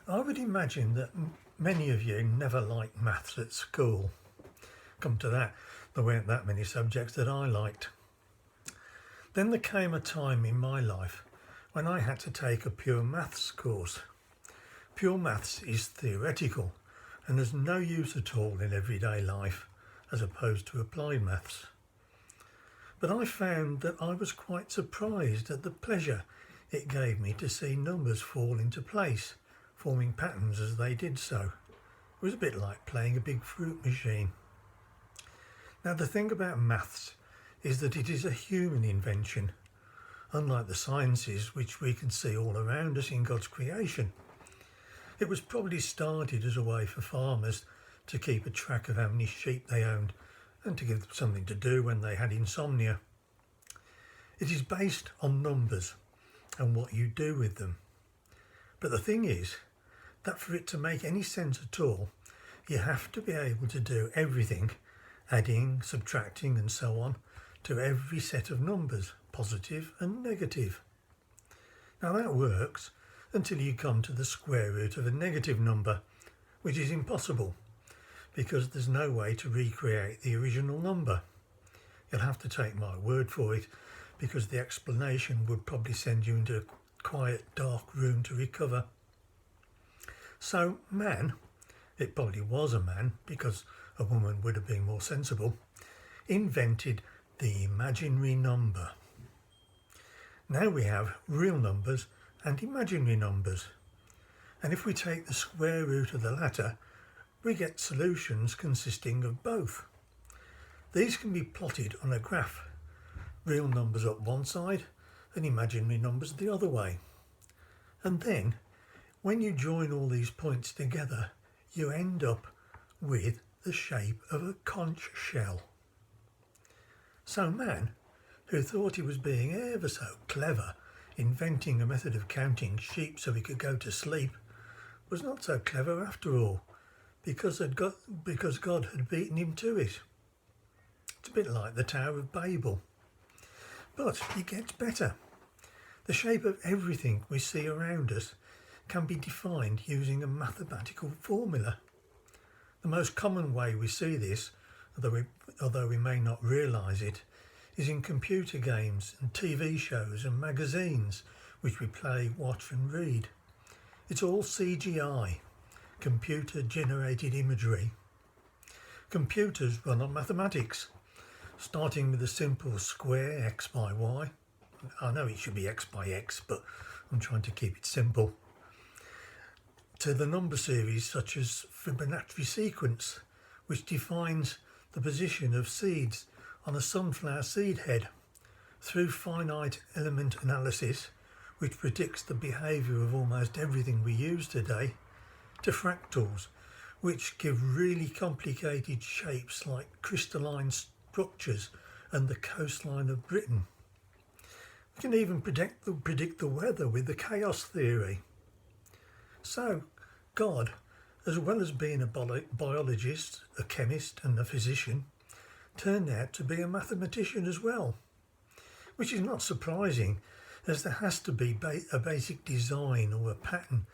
I would imagine that many of you never liked maths at school. Come to that, there weren't that many subjects that I liked. Then there came a time in my life when I had to take a pure maths course. Pure maths is theoretical and has no use at all in everyday life, as opposed to applied maths. But I found that I was quite surprised at the pleasure it gave me to see numbers fall into place, forming patterns as they did so. It was a bit like playing a big fruit machine. Now the thing about maths is that it is a human invention, unlike the sciences which we can see all around us in God's creation. It was probably started as a way for farmers to keep a track of how many sheep they owned and to give them something to do when they had insomnia. It is based on numbers and what you do with them. But the thing is that for it to make any sense at all, you have to be able to do everything, adding, subtracting and so on, to every set of numbers, positive and negative. Now that works until you come to the square root of a negative number, which is impossible because there's no way to recreate the original number. You'll have to take my word for it, because the explanation would probably send you into a quiet, dark room to recover. So man, it probably was a man because a woman would have been more sensible, invented the imaginary number. Now we have real numbers and imaginary numbers. And if we take the square root of the latter, we get solutions consisting of both. These can be plotted on a graph, real numbers up one side and imaginary numbers the other way. And then, when you join all these points together, you end up with the shape of a conch shell. So man, who thought he was being ever so clever, inventing a method of counting sheep so he could go to sleep, was not so clever after all, because God had beaten him to it. It's a bit like the Tower of Babel. But it gets better. The shape of everything we see around us can be defined using a mathematical formula. The most common way we see this, although we may not realise it, is in computer games and TV shows and magazines which we play, watch and read. It's all CGI, computer generated imagery. Computers run on mathematics, starting with a simple square x by y. I know it should be x by x, but I'm trying to keep it simple. To the number series such as Fibonacci sequence, which defines the position of seeds on a sunflower seed head, through finite element analysis, which predicts the behaviour of almost everything we use today, to fractals, which give really complicated shapes like crystalline structures and the coastline of Britain. We can even predict the weather with the chaos theory. So God, as well as being a biologist, a chemist and a physician, turned out to be a mathematician as well, which is not surprising, as there has to be a basic design or a pattern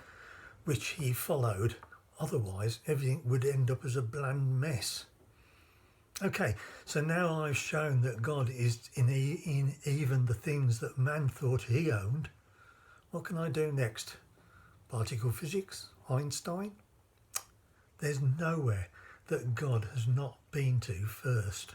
which he followed, otherwise everything would end up as a bland mess. Okay, so now I've shown that God is in even the things that man thought he owned. What can I do next? Particle physics? Einstein? There's nowhere that God has not been to first.